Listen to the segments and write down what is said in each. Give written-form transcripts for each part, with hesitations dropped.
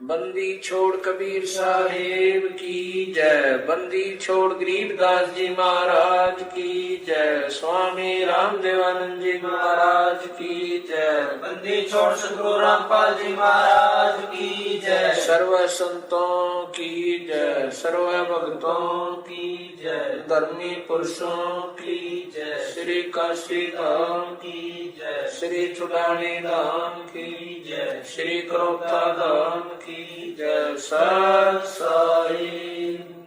बंदी छोड़ कबीर साहेब की जय। बंदी छोड़ गरीबदास जी महाराज की जय। स्वामी रामदेवानंद जी महाराज की जय। बंदी छोड़ सतगुरु रामपाल जी महाराज की जय। सर्व संतों की जय। सर्व भक्तों की जय। धर्मी पुरुषों की जय। श्री काशी धाम की जय। श्री चुड़ानी धाम की जय। श्री करोता धाम की जय। सत साई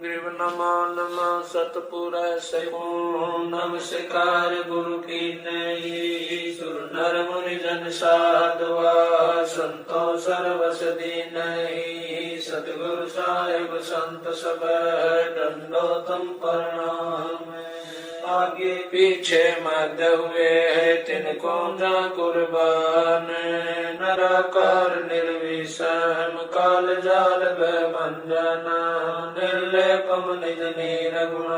ग्रीव नमा नमा सतपुर सगुण नमस्कार गुरु की नई। सुर नर मुनि जन साधवा संतो सर्वस दीनहि। सतगुरु साहिब संत सब दंडोतम प्रणाम। आगे पीछे मध्य हुए तिनको जा कुर्बान। नराकार निर्विषम काल जाल भंजन। निर्लेपम निज नीर गुण।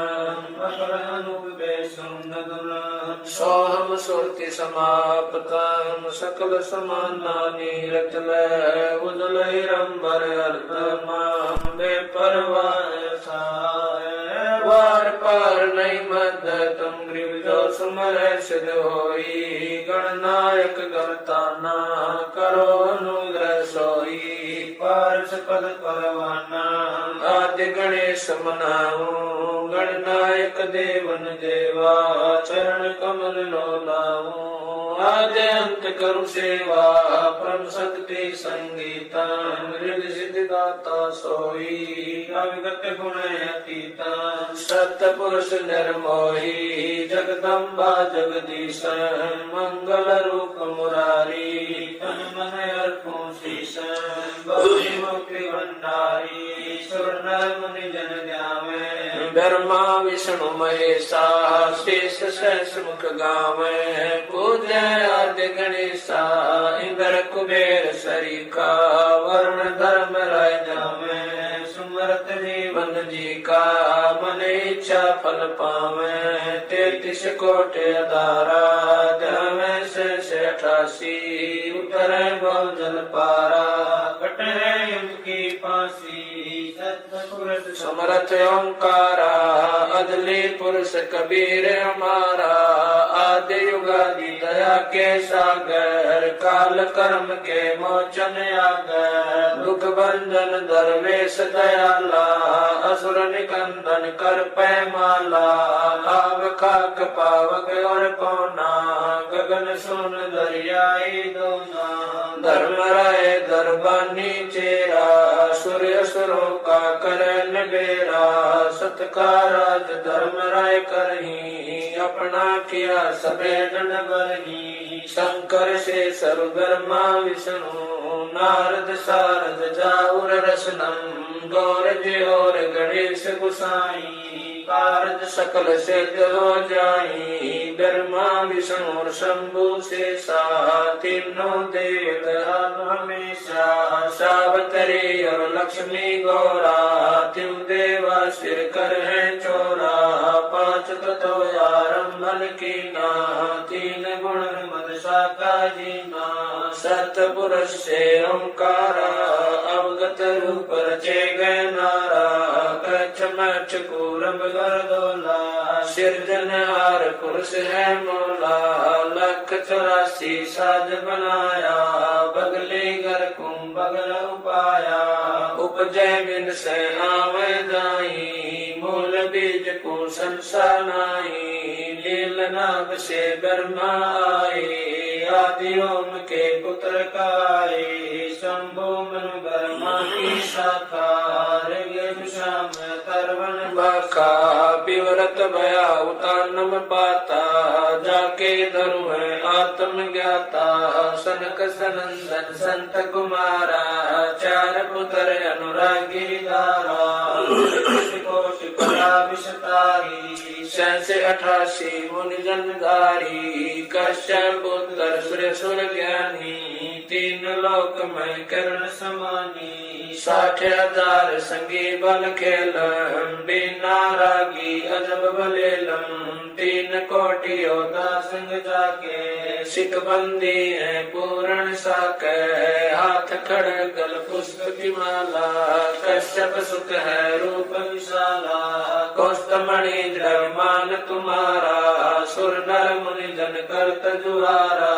सोहम सुरति समाप्तम सकल समाना नीरत लय। उजल हिरंबर अर्थ बेपरवाह वार पार नहीं मद तुम ग्रीव जो सुमर सिद्ध होई। गणनायक गणताना करो अनुग्रह सोई। पार्श पद परवाना आदि गणेश मनाऊ। गणनायक देवन देवा चरण कमल लो लाऊं। आद्य अंत करु सेवा परम शक्ति संगीता। मृग सिद्धि दाता सोई अविगत गुण अतीता। सत्य पुरुष निर्मोही जगदम्बा जगदीश। मंगल रूप मुरारी तन मन अर्पण शीश। बहु मुक्ति भंडारी सुर नर मुनि जन ध्यावे। ब्रह्मा विष्णु महेशा शेष सहस मुख गावे। पूज्य आदि गणेशा इंद्र कुबेर सरीका। वरुण धर्म राय जावे। सुमरत जीवन जी का मन इच्छा फल पावे। 33 कोटि अधारा जमे से 88। उतर बहु जल पारा कटे युग की फांसी। समरथ ओंकारा अदली पुरुष कबीर हमारा। आदि युगादि दया के सागर काल कर्म के मोचन आगर। दुख भंजन दरवेश दयाला असुर निकंदन कर पैमाला। आव खाक पावक और पौना गगन सुन दरियाई दोना। धर्म राय दरबानी चेरा सूर्य सुरों का करन बेरा। सत्काराज धर्म राय करही अपना किया सबे दंड बरही। शंकर से सर्वधर्मा विष्णु नारद सारद जाऊर रसनम। गौर और गणेश गुसाई कारज सकल सिद्ध हो जाई। ब्रह्मा विष्णु और शंभु शेषा तीनों देवता हमेशा। सावतरी और लक्ष्मी गौरा तिम देवा सिर कर है चोरा। 5 तत्व आरंभन की ना 3 गुण मद शाखा जीना। सतपुरुष से ओंकारा अवगत रूप रचे गए नारा। कच्छ मच्छ कूरम गर्दोला सिरजनहार पुरुष है मौला। 184 साज बनाया बगले घर कुम बगल उपाया। उपजय बिन से आवे जाई मूल बीज को संसार नाई। लील नाग से ब्रह्मा आए आदि ओम के पुत्र काए। शंभु मनु ब्रह्मा की शाखा श्याम तरवन बाका। विवरत भया उतानम पाता जाके धरु है आत्म ज्ञाता। सनक सनंदन संत कुमारा 4 पुत्र अनुरागी दारा। कोटि कला विषतारी 88 मुनि जनधारी। कश्यप पुत्र सूर्य सुर ज्ञानी 3 लोक में कर्ण समानी। 60,000 संगी बल खेलम बिना रागी अजब बलेलम। 3 कोटि योद्धा संग जाके सिख बंदी है पूर्ण साकै, हाथ खड़ग गल पुष्प की माला, कश्यप सुत है रूप विशाला, कौस्तमणि द्रव्यमान तुम्हारा, सुर नर मुनि जन करत जुहारा,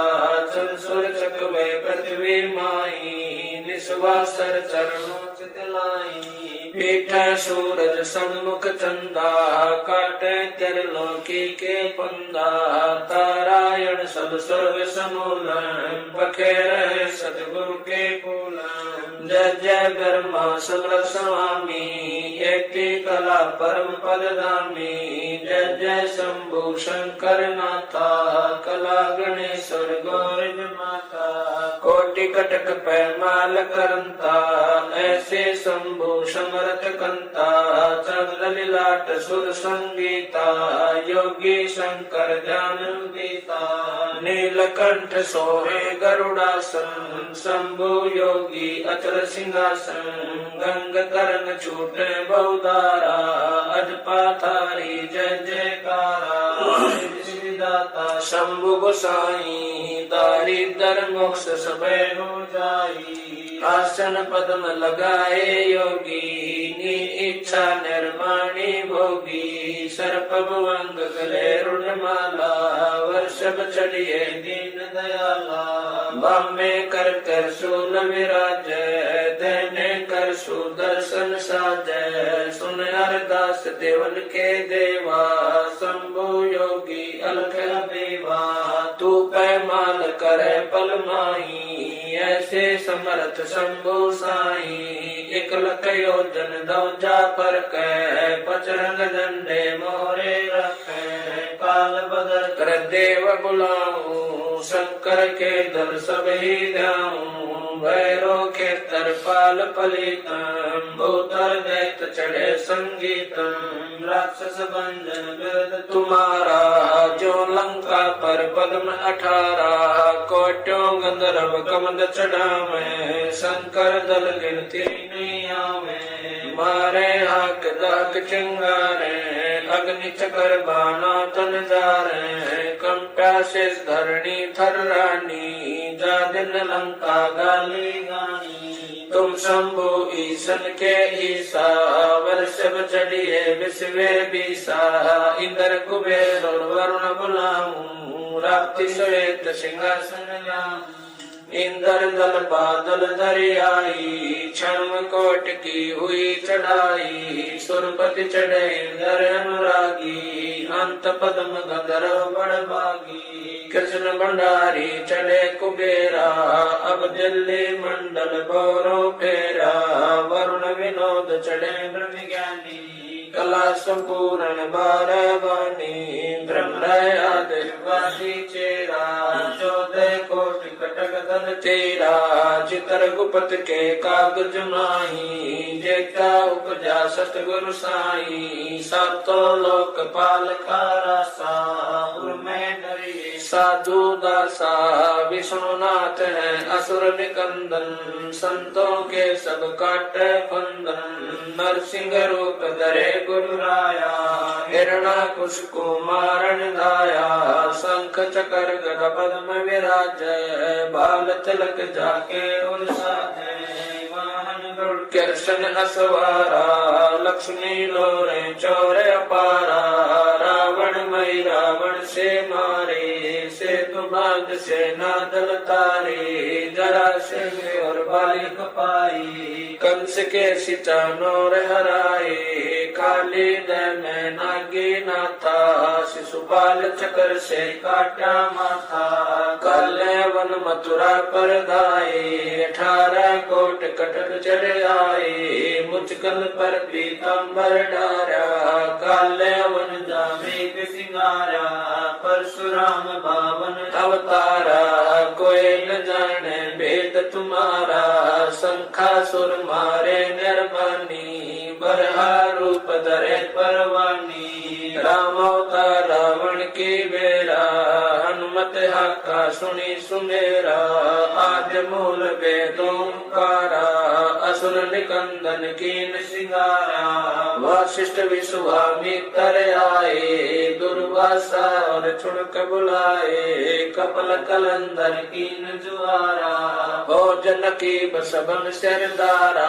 चल सुर चकवे पृथ्वी माई, निस्वासर चरणों चित लाई, पीठ सूरज सन्मुख चंदा, काटे त्रिलोकी के पंदा, तारायण सब स्वर्ग समूलन, बखेर सतगुरु के फूलन, जय जय ब्रह्मा समर स्वामी, एक कला परम पद धामी, जय जय शंभु शंकर नाथा, कला गणेश्वर गौर माता, कोटि कटक पैमाल करंता, ऐसे शंभु समरथ कंता, चंद्र लीलाट सुर संगीता, योगी शंकर ज्ञान गीता, नीलकंठ सोहे गरुड़ासन, शंभु योगी अचल सिंहासन, गंग तरन छूटे बहुधारा, अजपाथारी जय जयकारा, दाता शंभु गोसाई, दारिद्र मोक्ष सबे हो जाई, आसन पद्म लगाए योगी, नी इच्छा निर्माणी भोगी, सर्प भुवंग गले रुणमाला, वर्षभ चढ़िए दीन दयाला, बामे कर कर शूल विराज, देने कर सुदर्शन साजय, सुन अरदास देवन के देवा, शंभु योगी अलख देवा, तू पैमाल करे पल माही, ऐसे समर्थ शंभु साई, एक लख योजन दौजा पर कै, पचरंग झंडे मोरे रखे, काल बदल कर देव बुलाऊं, शंकर के दर सब ही जाऊं, भैरो के तरपाल पलितम, भूतर दैत चढ़े संगीतम, राक्षस भंजन वेद तुम्हारा, जो लंका पर पद्म 18, कोट्यों गंधर्व कमंद चढ़ावे, शंकर दल गिनती नहीं आवे, मारे हाक दाक चिंगारे, अग्नि चकर बाना तन जारे, कंप्या शेष धरणी थर रानी, जा दिन लंका गाली गानी, तुम शंभु ईशन के ईसा, वर्षभ चढ़िए विश्वे बीसा, इंद्र कुबेर और वरुण बुलाऊं, राप्ति श्वेत सिंहासन लाऊं, इंद्र दल बादल दरियाई, क्षण कोट की हुई चढ़ाई, सुरपति चढ़े इंद्र अनुरागी, अंत पद्म गंधर्व बड़भागी, कृष्ण भंडारी चढ़े कुबेरा, अब दिल्ली मंडल भौरों फेरा, वरुण विनोद चढ़े ब्रह्म ज्ञानी, कला संपूर्ण बारह बानी, ब्रह्म आदिवासी चेरा, 14 कोटि कटक दल तेरा, चितर गुप्त के कागज माही, जेता उपजा सतगुरु साई, सातों लोक पाल खारासा, में डरिए साधु दासा, विष्णुनाथ है असुर निकंदन, संतों के सब काटे बंधन, नरसिंह रूप धरे गुरु राया, हिरणाकुश को मारण दाया, शंख चकर गदा पद्म विराज, बाल तिलक जाके उलसाजे, वाहन गरुड़ कृष्ण असवारा, लक्ष्मी लोरे चौर अपारा, रावण मई रावण से मारे, सेतु बांध से नादल तारे, जरा से और बालिक पाई, कंस के सिचानोर हराए, काली दय में नागी नाथा, शिशुपाल चक्र से काटा माथा, काले वन मथुरा पर दाए, 18 कोट कटक चढ़ आए, मुचकल पर पीताम्बर डारा, काले वन जामे सिंगारा, परशुराम बावन अवतारा, कोई न जाने भेद तुम्हारा, शंखासुर मारे निर्वाणी, बरहा रूप धरे परवानी, राम अवतार रावण की बेरा, हनुमत हाका सुनी सुमेरा, आद्य मूल वेदों कारा, असुर निकंदन कीन सिंगारा वशिष्ठ विश्वामित्र आए दुर्वासा और छुड़क बुलाए कपल कलंदर कीन जुआरा भोजन की बसबन सरदारा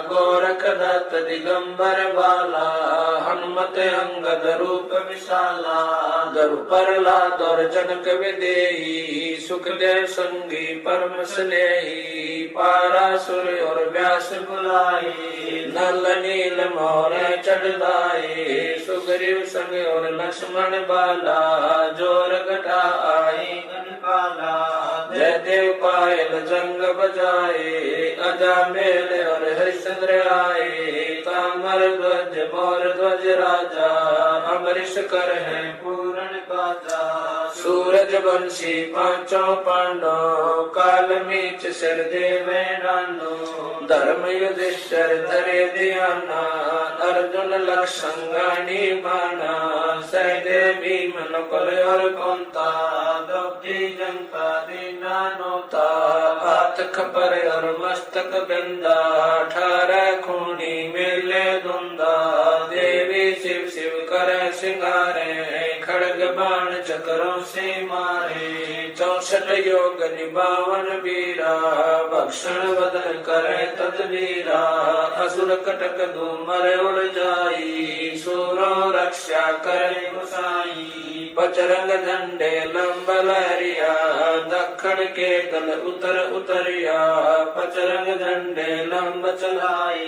गोरख दत्त दिगंबर बाला हनुमत अंगद रूप विशाला दरु प्रहलाद और जनक विदेही सुखदेव संगी परम स्नेही पारासुर और व्यास बुलाए नल नील मोर चढ़ाए सुग्रीव संग और लक्ष्मण बाला जोर घटा आए गणपाला जय देव पायल जंग बजाए अजामेल और हरिश्चंद्र आए तामर ध्वज मोर ध्वज राजा अमरीश कर है पूर्ण काजा सूरज वंशी पांचों पांडव काल मीच सिर देवे नानो धर्म युधिष्ठिर धरे ध्याना अर्जुन लक्ष्मण गानी बाणा सहदेव भीम नकुल और कुंता द्रौपदी जनता दीना नोता हाथ खपर और मस्तक बिंदा 18 खूनी मेले धुंदा देवी शिव शिव कर सिंगारे खड़ग बाण चक्रों से मारे 64 योग निभावन वीरा भक्षण बदन करे तदवीरा असुर कटक धूमर उड़ जाई सूरो रक्षा करे गुसाई पचरंग झंडे लंब लहरिया दक्षिण के दल उतर उतरिया पचरंग झंडे लंब चलाए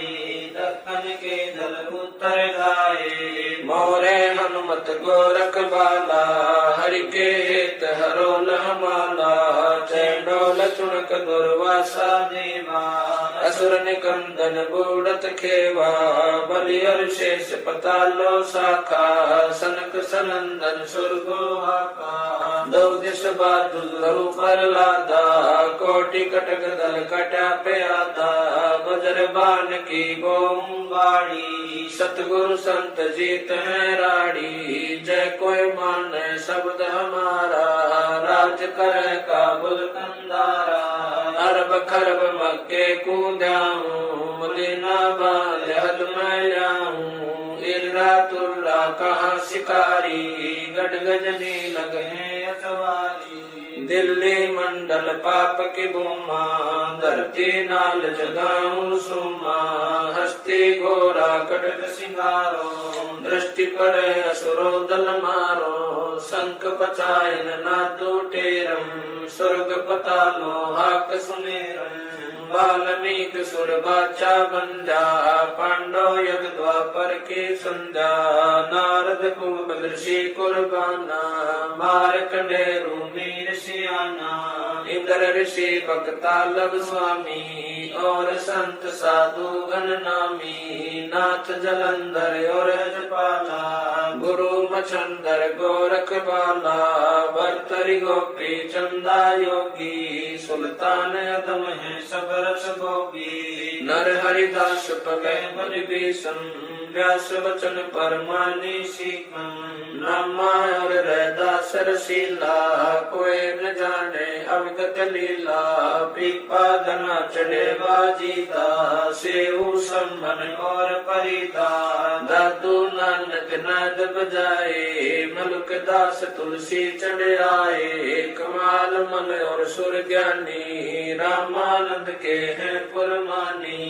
दक्षिण के दल उतर गाए मोरे हनुमत गोरख बाला हरि के हित हरोल हमाला चैंडोल चुनक दुर्वासा देवा असुर निकंदन बूढ़त खेवा बलि और शेष पतालो शाखा सनक सनंदन सुरगो हाका दो दिश बादुल पर लादा कोटि कटक दल कटा पे आदा वज्र बाण की बोम बाड़ी सतगुरु संत जीत है राड़ी जय कोई मान शब्द हमारा राज कर काबुल कंदारा अरब खरब मक्के कूदाऊं मदीना बांध हद मैं जाऊं इर्रा तुर्रा कहाँ शिकारी गढ़ गजनी लगे अतवारी दिल्ली मंडल पाप की भूमा धरती नाल जगाऊं सुमा हस्ती घोरा कटक सिंगारो दृष्टि पड़े असुरो दल मारो शंख पचायन ना टूटेरम स्वर्ग पतालो हाक सुनेरम वाल्मीकि सुर बाचा बंजा पांडव यग द्वापर की संध्या नारद कुंभ ऋषि कुर्बाना मार्कंडेय मीर सियाना इंद्र ऋषि भक्तालब स्वामी और संत साधु गण नामी नाथ जलंधर और रजपाला गुरु मचंदर गोरख बाला भर्तरी गोपी चंदा योगी सुल्तान अदम है सब रस गोपी नर हरिदास पवे बलि भीषण व्यास वचन परमानी सीखम नामा और रहदास रसीला कोई न जाने अवगत लीला पीपा धना चढ़े बाजीदा सेऊ सम्मन और परिदा दादू नानक नाद बजाए मलुक दास तुलसी चढ़े आए कमाल मन और सुर ज्ञानी रामानंद के हैं पुरमानी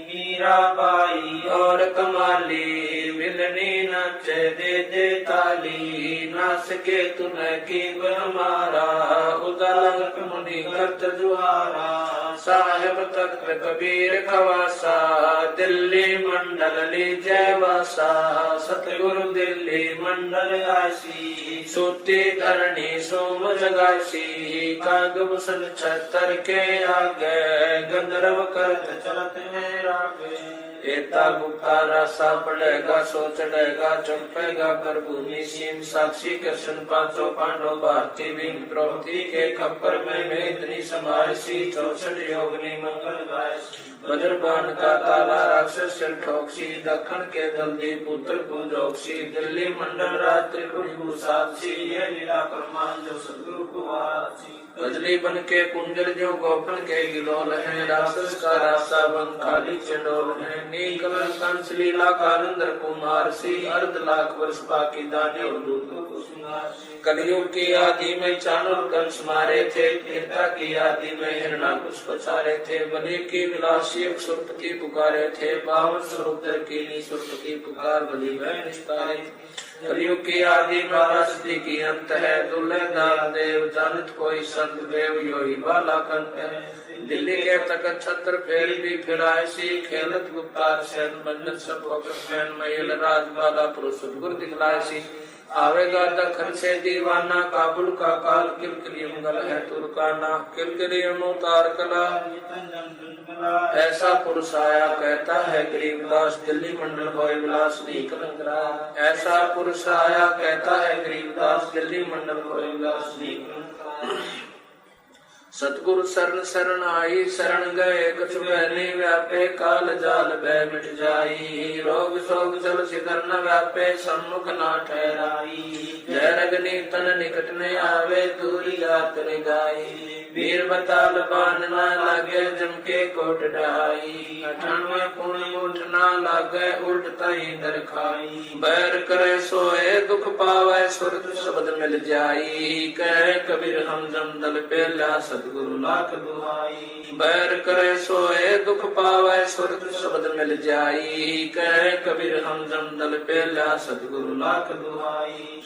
मीराबाई और कमाली मिलनी नाचे दे ताली नाच के तूने की हमारा उदालक मुनि करत जुहारा साहेब तख्त कबीर खवासा दिल्ली मंडल लीजय वासा सतगुरु दिल्ली मंडल आसी सूती धरणी सोम जगासी काग मुसल छतर के आगे गंधर्व करत चलत है रागे। एता गुप्ता रासा पड़ेगा सो चढ़ेगा चंपेगा कर भूमि सीम साक्षी कृष्ण पांचों पांडव भारती भीम द्रौपदी के खप्पर में इतनी समारसी 64 योगनी मंगल गाय वज्रबाण का ताला राक्षस सिर ठोकसी दक्षिण के दल्दी पुत्र पूजोक्सी दिल्ली मंडल रात्रि भूषासी ये लीला कर्मान जो सदगुरु को आसी गजली बन के कुंजर जो गोपन के गिलोल है राक्षस का रास्ता बन खाली चंडोल है नील कंस लीला कानंदर कुमार सी अर्ध लाख वर्ष बाकी दाने और दूध को सुनार कलयुग की आदि में चाणूर कंस मारे थे त्रेता की आदि में हिरणाकुश पछारे थे बलि की विलासी सुरपति पुकारे थे 52 स्वरूप की सुरपति पुकार बलि वह निस्तारे कलयुग की आदि में प्रसिद्धि की अंत है दुल्हे दाल देव जानत कोई संत देव योगी बाला कंत है दिल्ली के तखत छत्र फेर भी फिराए सी खेलत गुप्तार सैन बंधन सब फैन महिल राज बाला पुरुष गुर दिखलाए सी आवेगा दखन से दीवाना काबुल का काल किलकिली मंगल है तुर्काना किलकिली अनुतार कला ऐसा पुरुष आया कहता है गरीबदास दिल्ली मंडल होय विलास नहीं कलंगरा ऐसा पुरुष आया कहता है गरीबदास दिल्ली मंडल होय विलास नहीं सतगुरु शरण शरण आई शरण गए कछु बहने व्यापे काल जाल बह मिट जाई रोग शोक जल सिधर न व्यापे सम्मुख ना ठहराई जय रगनी तन निकट ने आवे दूरी जात रे गाई वीर बताल बान न लागे जम के कोट ढाई 98 पुण्य मुठ न लागे उल्ट तई दर खाई बैर करे सोए दुख पावे सुरत शब्द मिल जाई कहे कबीर हम जम दल पेला सतगुरु लाख दुहाई बैर करे सोए दुख पावे सुरत शब्द मिल जाई कहे कबीर हम जम दल पेला सतगुरु लाख दुहाई